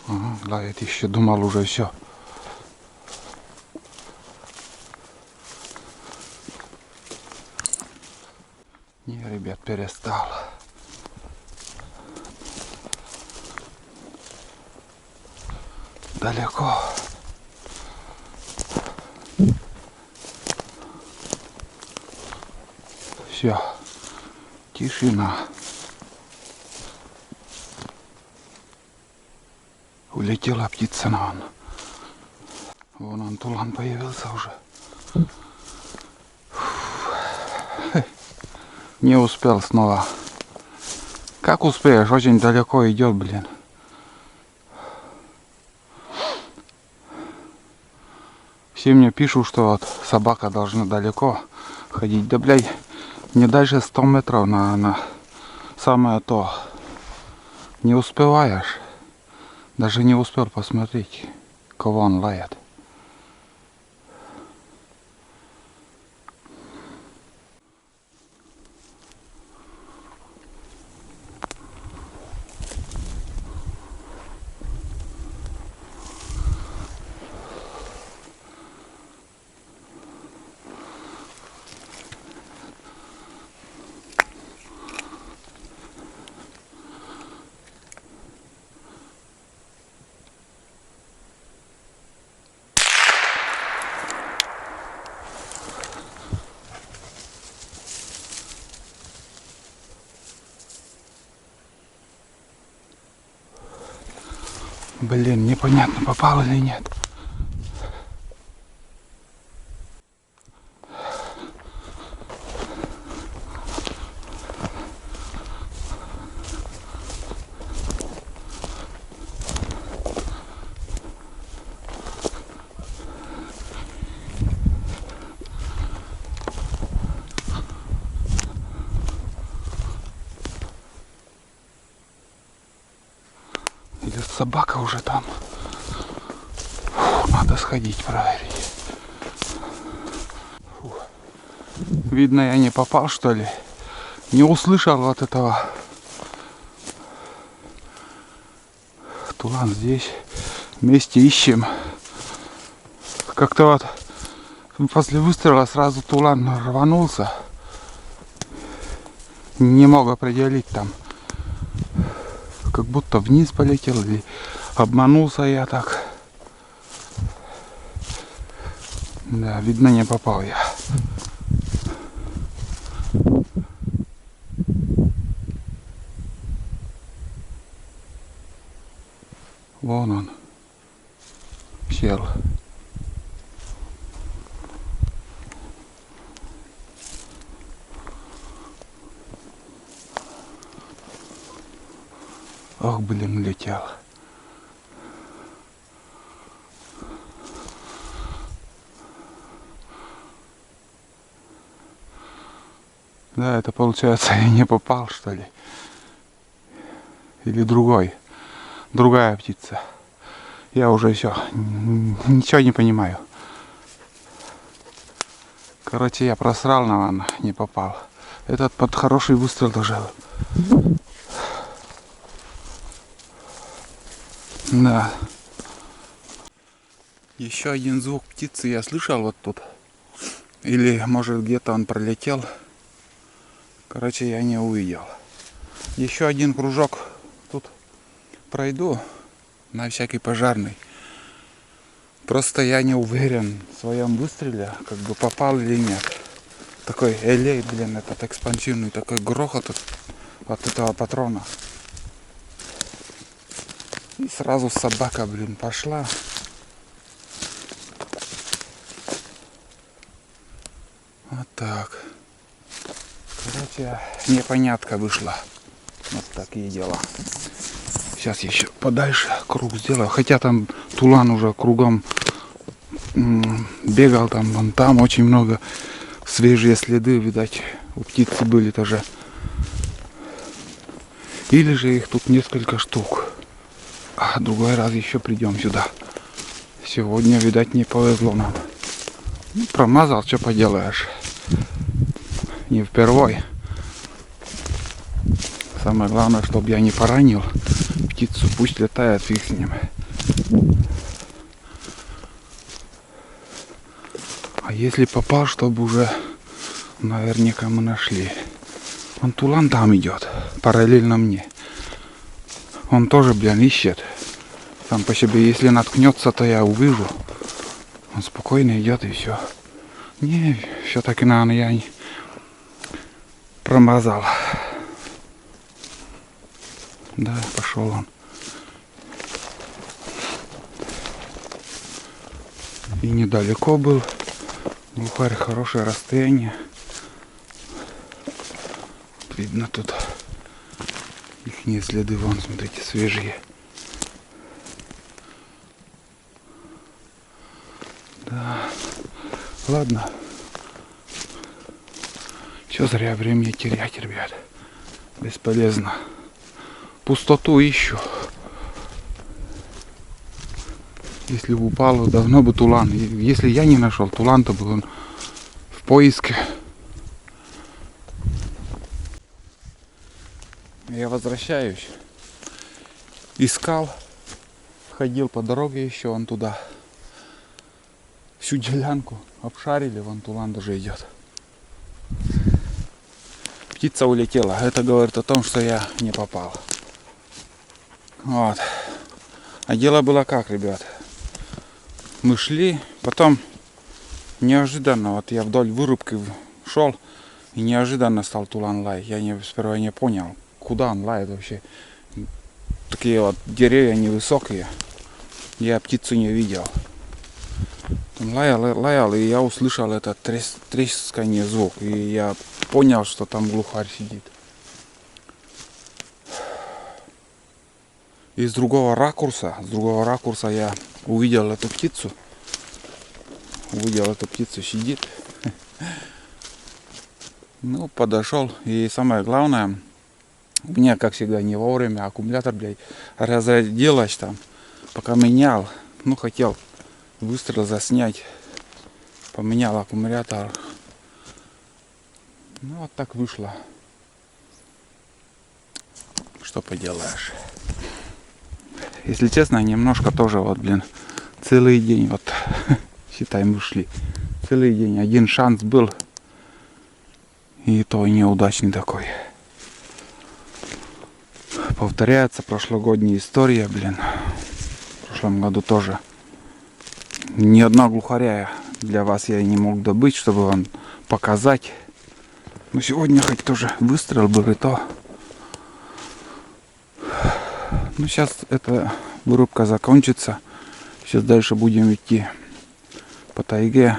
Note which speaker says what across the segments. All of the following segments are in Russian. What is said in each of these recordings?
Speaker 1: Ага, лает еще, думал уже все. Не, ребят, перестал. Далеко. Все. Тишина. Улетела птица на он. Вон он, тулан появился уже. Не успел снова. Как успеешь? Очень далеко идет, блин. Все мне пишут, что вот собака должна далеко ходить. Да, блядь, не дальше 100 метров на самое то. Не успеваешь. Даже не успел посмотреть, кого он лает. Блин, непонятно, попал или нет. Или собака уже там. Фу, надо сходить проверить. Фу. Видно, я не попал, что ли. Не услышал вот этого. Тулан здесь. Вместе ищем. Как-то вот после выстрела сразу тулан рванулся. Не мог определить там. Как будто вниз полетел или обманулся я так. Да, видно, не попал я. Вон он. Сел. Ох, блин, улетел. Да, это получается я не попал, что ли. Или другая птица. Я уже все, ничего не понимаю. Короче, я просрал, наверное, не попал. Этот под хороший выстрел даже. Да. Еще один звук птицы я слышал вот тут. Или может где-то он пролетел. Короче, я не увидел. Еще один кружок тут пройду на всякий пожарный. Просто я не уверен в своем выстреле, как бы попал или нет. Такой элей, блин, этот экспансивный, такой грохот от этого патрона. И сразу собака, блин, пошла. Вот так. Короче, непонятка вышла. Вот такие дела. Сейчас еще подальше круг сделаю. Хотя там тулан уже кругом бегал. Там, вон там очень много свежие следы, видать, у птицы были тоже. Или же их тут несколько штук. А другой раз еще придем сюда. Сегодня, видать, не повезло нам. Ну, промазал, что поделаешь. Не впервой. Самое главное, чтобы я не поранил птицу, пусть летает фиг с ним. А если попал, чтобы уже наверняка мы нашли. Он тулан там идет, параллельно мне. Он тоже, блин, ищет. Сам по себе, если наткнется, то я увижу. Он спокойно идет и все. Не, все-таки, наверное, я не промазал. Да, пошел он. И недалеко был. Глухарь, хорошее расстояние. Видно тут их следы, вон, смотрите, свежие. Да. Ладно. Все зря времени терять, ребят. Бесполезно. Пустоту ищу. Если бы упал, давно бы тулан. Если я не нашел тулан, то был он в поиске. Я возвращаюсь. Искал. Ходил по дороге еще вон туда. Всю делянку обшарили. Вон тулан даже идет. Птица улетела. Это говорит о том, что я не попал. Вот. А дело было как, ребят. Мы шли, потом неожиданно, вот я вдоль вырубки шел, и неожиданно стал тулан лаять. Я сперва не понял, куда он лает вообще. Такие вот деревья невысокие. Я птицу не видел. Он лаял, и я услышал этот трескание звук. И я понял, что там глухарь сидит. И с другого ракурса я увидел эту птицу. Сидит. Ну, подошел. И самое главное, у меня, как всегда, не вовремя аккумулятор, блядь, разрядилась там. Пока менял, ну, хотел выстрел заснять. Поменял аккумулятор. Ну, вот так вышло. Что поделаешь. Если честно, немножко тоже, вот, блин, целый день, вот, считай, мы шли. Целый день. Один шанс был. И то неудачный такой. Повторяется прошлогодняя история, блин. В прошлом году тоже. Ни одна глухаря для вас я не мог добыть, чтобы вам показать. Но сегодня хоть тоже выстрел был, и то. Ну, сейчас эта вырубка закончится. Сейчас дальше будем идти по тайге.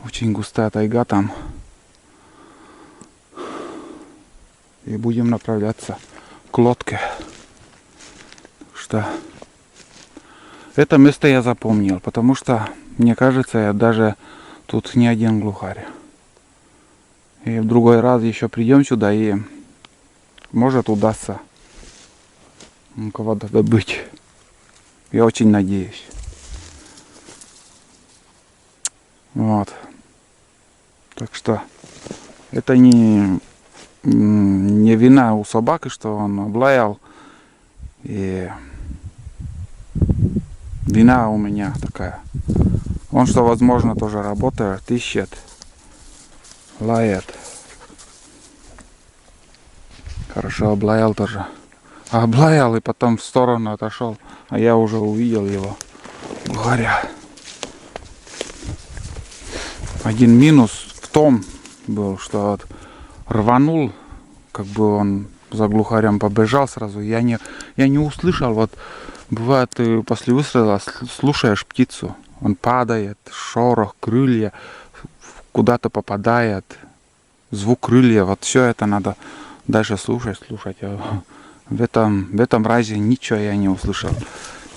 Speaker 1: Очень густая тайга там. И будем направляться к лодке. Что это место я запомнил, потому что, мне кажется, я даже тут не один глухарь. И в другой раз еще придем сюда, и может удастся кого-то добыть. Я очень надеюсь. Вот. Так что это не вина у собаки, что он облаял. И вина у меня такая. Он, что возможно, тоже работает, ищет, лает. Хорошо облаял тоже. Облаял и потом в сторону отошел. А я уже увидел его. Глухаря. Один минус в том был, что вот рванул, как бы он за глухарем побежал сразу. Я не услышал. Вот бывает, ты после выстрела слушаешь птицу. Он падает, шорох, крылья, куда-то попадает, звук крылья. Вот все это надо дальше слушать. В этом разе ничего я не услышал.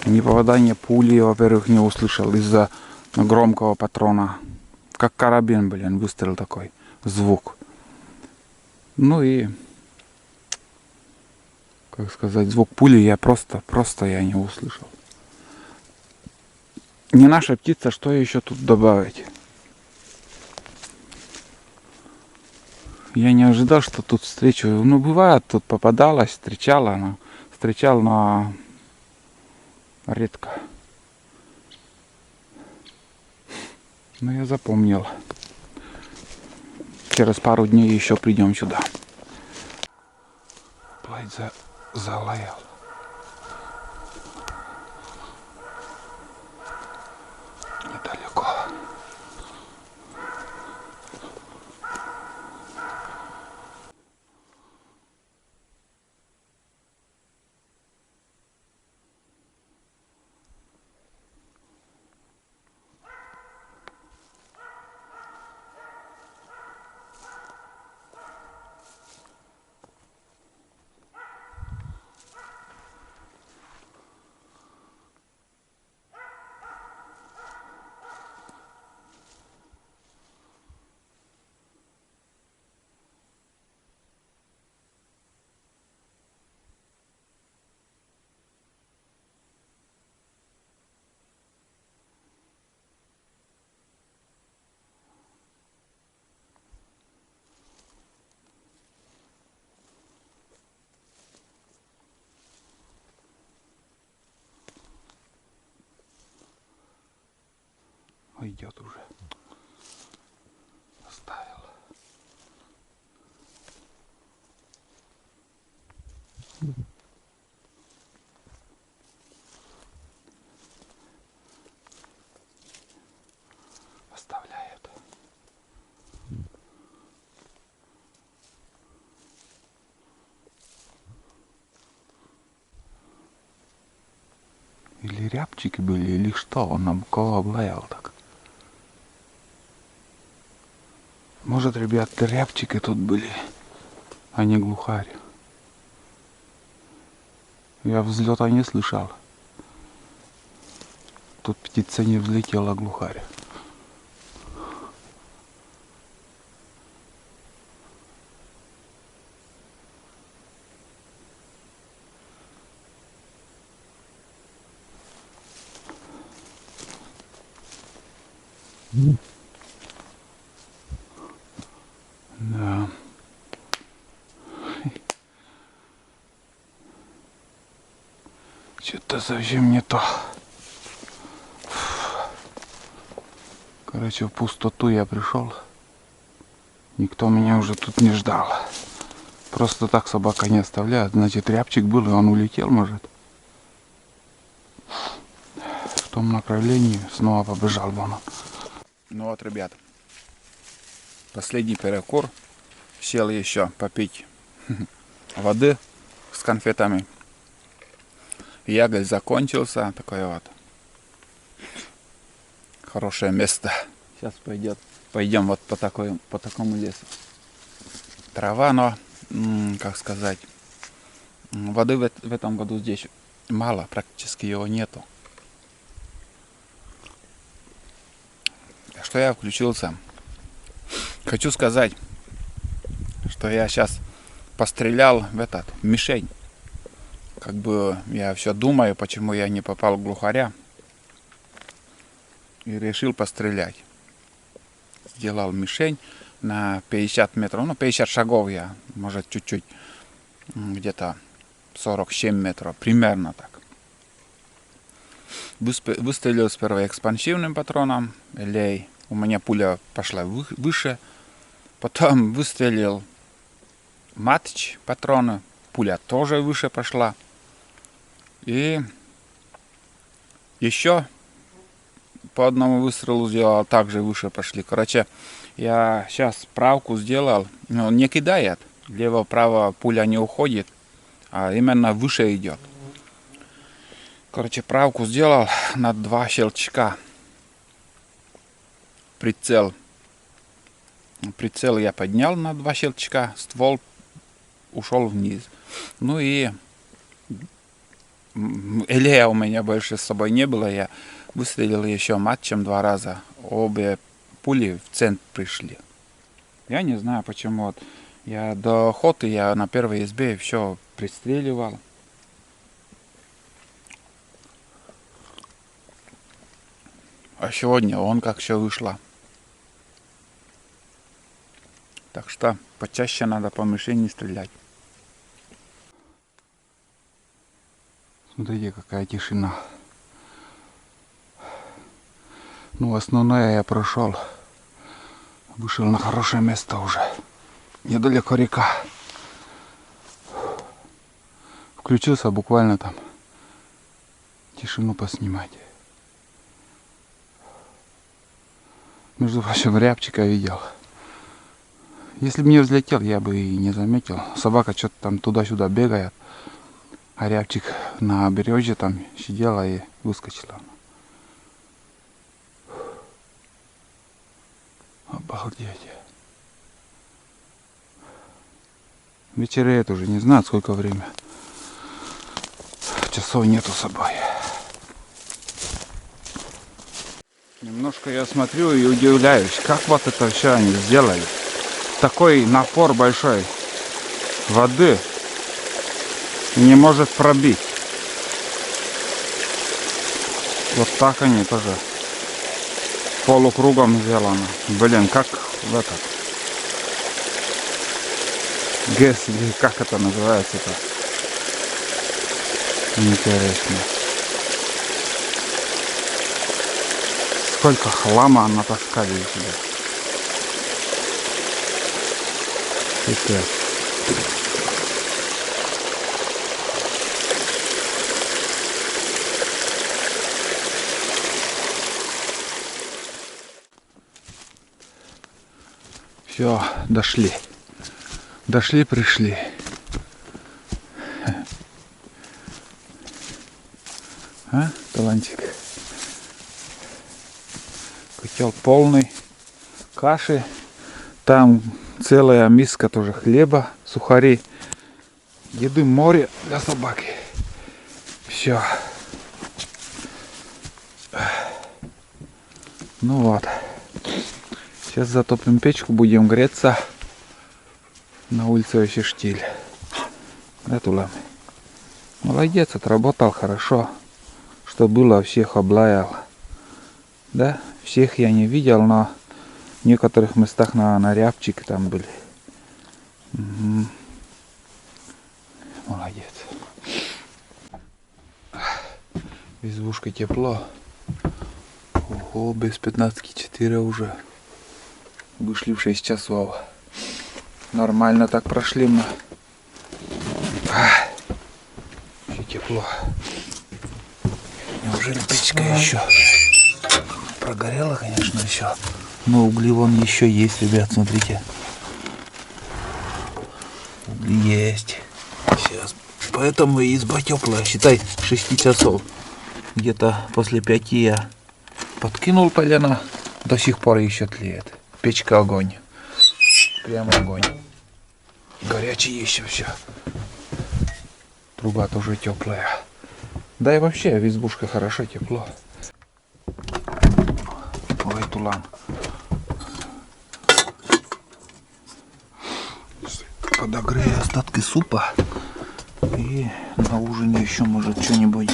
Speaker 1: Ни попадания пули, во-первых, не услышал из-за громкого патрона. Как карабин, блин, выстрел такой. Звук. Ну и, как сказать, звук пули я просто я не услышал. Не наша птица, что еще тут добавить? Я не ожидал, что тут встречу. Ну, бывает, тут попадалась, встречал, но редко. Но я запомнил. Через пару дней еще придем сюда. Плыть залаял. Недалеко. Идет уже. Оставил. Оставляет. Или рябчики были, или что? Он нам кого облаял так? Может, ребят, рябчики тут были, а не глухарь. Я взлета не слышал. Тут птица не взлетела, глухарь. Да. Что-то совсем не то. Короче, в пустоту я пришел. Никто меня уже тут не ждал. Просто так собака не оставляет. Значит, рябчик был, и он улетел, может. В том направлении снова побежал вон он. Ну вот, ребят. Последний перекур. Сел еще попить воды с конфетами. Ягель закончился. Такое вот хорошее место. Сейчас пойдем вот по такому лесу. Трава, но, как сказать, воды в этом году здесь мало, практически его нету. Что я включился? Хочу сказать, что я сейчас пострелял в мишень. Как бы я все думаю, почему я не попал в глухаря. И решил пострелять. Сделал мишень на 50 метров, ну 50 шагов я, может чуть-чуть, где-то 47 метров, примерно так. Выстрелил сперва экспансивным патроном, лей, у меня пуля пошла выше, потом выстрелил матч патрона, пуля тоже выше пошла, и еще по одному выстрелу сделал, также выше пошли. Короче, я сейчас справку сделал, но не кидает, лево-право пуля не уходит, а именно выше идет. Короче, правку сделал на 2 щелчка. Прицел я поднял на 2 щелчка, ствол ушел вниз. Ну и элея у меня больше с собой не было, я выстрелил еще матчем 2 раза. Обе пули в центр пришли. Я не знаю почему. Вот я до охоты я на первой избе все пристреливал. А сегодня он как все вышло. Так что почаще надо по мишени стрелять. Смотрите, какая тишина. Ну, основное я прошел. Вышел на хорошее место уже. Недалеко река. Включился буквально там. Тишину поснимать. Между прочим, рябчика видел. Если бы не взлетел, я бы и не заметил. Собака что-то там туда-сюда бегает. А рябчик на береже там сидела и выскочила. Обалдеть. Вечереет уже, не знаю сколько время. Часов нету с собой. Немножко я смотрю и удивляюсь, как вот это все они сделали. Такой напор большой воды не может пробить. Вот так они тоже полукругом сделано. Блин, как в этот ГЭС, или как это называется-то? Интересно. Сколько хлама натаскали сюда. Пипец. Все, дошли. Дошли, пришли. А, талантик. Котел полный каши. Там целая миска тоже хлеба, сухари. Еды море для собаки. Все. Ну вот. Сейчас затопим печку, будем греться. На улице вообще штиль. Да, Тулам? Молодец, отработал хорошо. Что было, всех облаял. Да, всех я не видел, но в некоторых местах на рябчик там были. Угу. Молодец. В избушке тепло. Ого, без 15-4 уже. Вышли в 6 часов. Нормально так прошли мы. Все тепло. Неужели печка еще прогорела, конечно, еще. Но угли вон еще есть, ребят, смотрите. Угли есть. Сейчас. Поэтому и изба теплая. Считай, 6 часов. Где-то после 5 я подкинул полено. До сих пор еще тлеет. Печка огонь. Прямо огонь. Горячий еще все. Труба тоже теплая. Да и вообще в избушке хорошо, тепло. Ой, Тулан. Подогрею остатки супа. И на ужине еще может что-нибудь.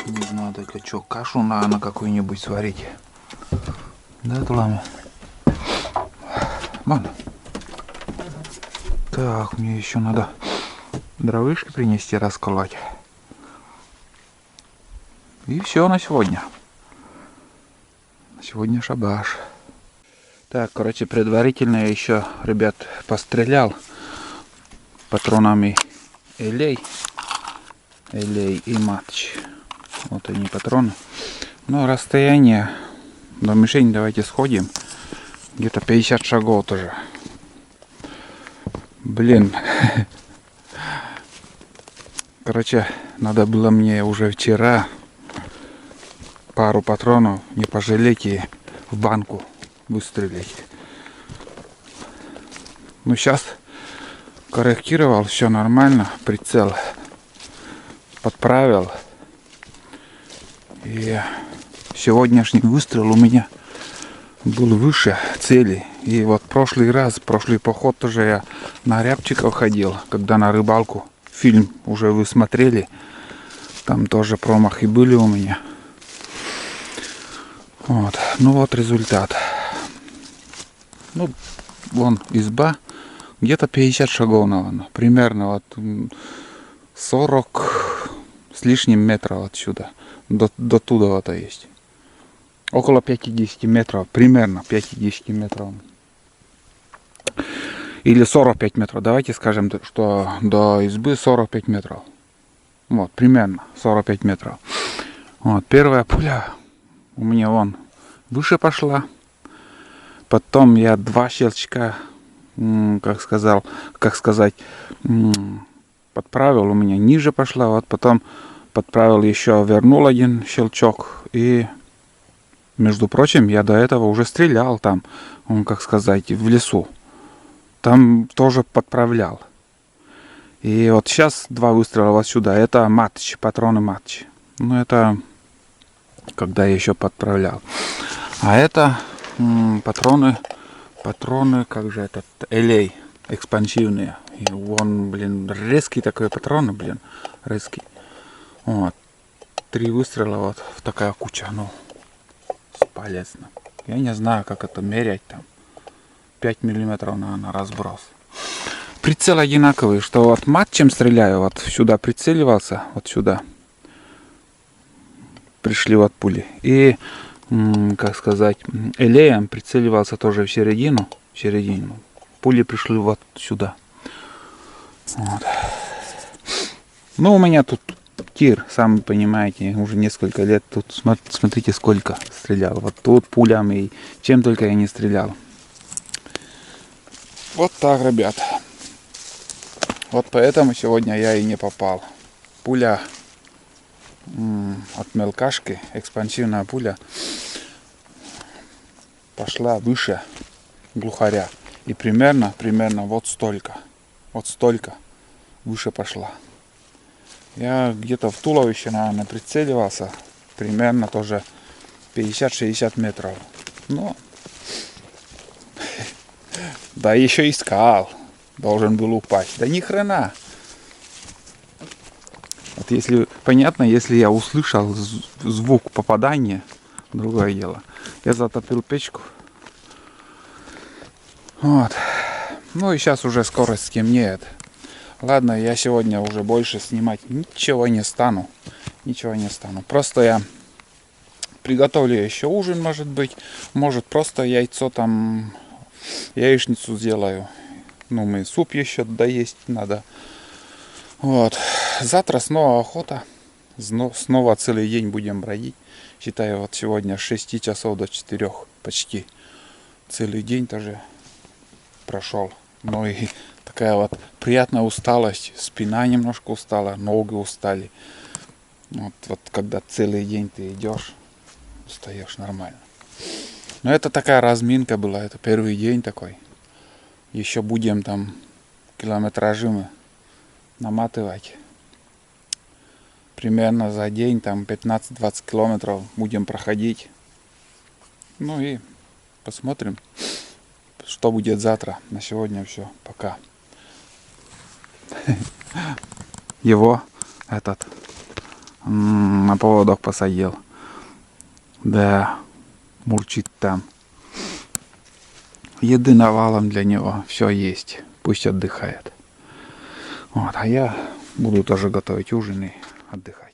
Speaker 1: Не знаю только что. Кашу на какую-нибудь сварить. Да, Тулан? Вон. Так, мне еще надо дровышки принести, расколоть. И все на сегодня. На сегодня шабаш. Так, короче, предварительно я еще, ребят, пострелял патронами Элей и Матч. Вот они патроны. Но расстояние до мишени давайте сходим. Где-то 50 шагов тоже. Блин. Короче, надо было мне уже вчера пару патронов не пожалеть и в банку выстрелить. Ну, сейчас корректировал, все нормально, прицел подправил. И сегодняшний выстрел у меня был выше цели. И вот прошлый поход тоже я на рябчиков ходил, когда на рыбалку. Фильм уже вы смотрели. Там тоже промахи были у меня. Вот. Ну вот результат. Ну, вон изба. Где-то 50 шагов, наверное. Примерно вот 40 с лишним метров отсюда. До туда вот есть. Около 50 метров, примерно 50 метров. Или 45 метров. Давайте скажем, что до избы 45 метров. Вот, примерно 45 метров. Вот, первая пуля у меня вон выше пошла. Потом я два щелчка, как сказать, подправил, у меня ниже пошла. Вот потом подправил еще, вернул один щелчок. И, между прочим, я до этого уже стрелял там, как сказать, в лесу. Там тоже подправлял. И вот сейчас два выстрела вот сюда. Это матч, патроны матч. Ну, это когда я еще подправлял. А это патроны, как же этот, LA, экспансивные. И он, блин, резкий такой патроны, блин, резкий. Вот. 3 выстрела, вот такая куча, ну, полезно. Я не знаю, как это мерять там. 5 миллиметров на разброс. Прицел одинаковый, что вот матчем стреляю, вот сюда прицеливался, вот сюда. Пришли вот пули. И, как сказать, элеем прицеливался тоже в середину. Пули пришли вот сюда. Вот. Ну, у меня тут тир, сами понимаете, уже несколько лет. Тут смотрите, сколько стрелял. Вот тут пулями и чем только я не стрелял. Вот так, ребят. Вот поэтому сегодня я и не попал. Пуля от мелкашки, экспансивная пуля, пошла выше глухаря. И примерно вот столько выше пошла. Я где-то в туловище, наверное, прицеливался. Примерно тоже 50-60 метров. Но да еще искал. Должен был упасть. Да ни хрена. Вот если понятно, если я услышал звук попадания, другое дело. Я затопил печку. Вот. Ну и сейчас уже скоро стемнеет. Ладно, я сегодня уже больше снимать ничего не стану. Просто я приготовлю еще ужин, может быть. Может просто яйцо там, яичницу сделаю. Ну, мы суп еще доесть надо. Вот. Завтра снова охота. Снова целый день будем бродить. Считаю, вот сегодня с 6 часов до 4 почти. Целый день тоже прошел. Ну и такая вот приятная усталость. Спина немножко устала, ноги устали. Вот когда целый день ты идешь, устаешь нормально. Но это такая разминка была. Это первый день такой. Еще будем там километражи мы наматывать. Примерно за день там 15-20 километров будем проходить. Ну и посмотрим, что будет завтра. На сегодня все. Пока. Его этот на поводок посадил. Да, мурчит там. Еды навалом для него. Все есть. Пусть отдыхает. Вот, а я буду тоже готовить ужин и отдыхать.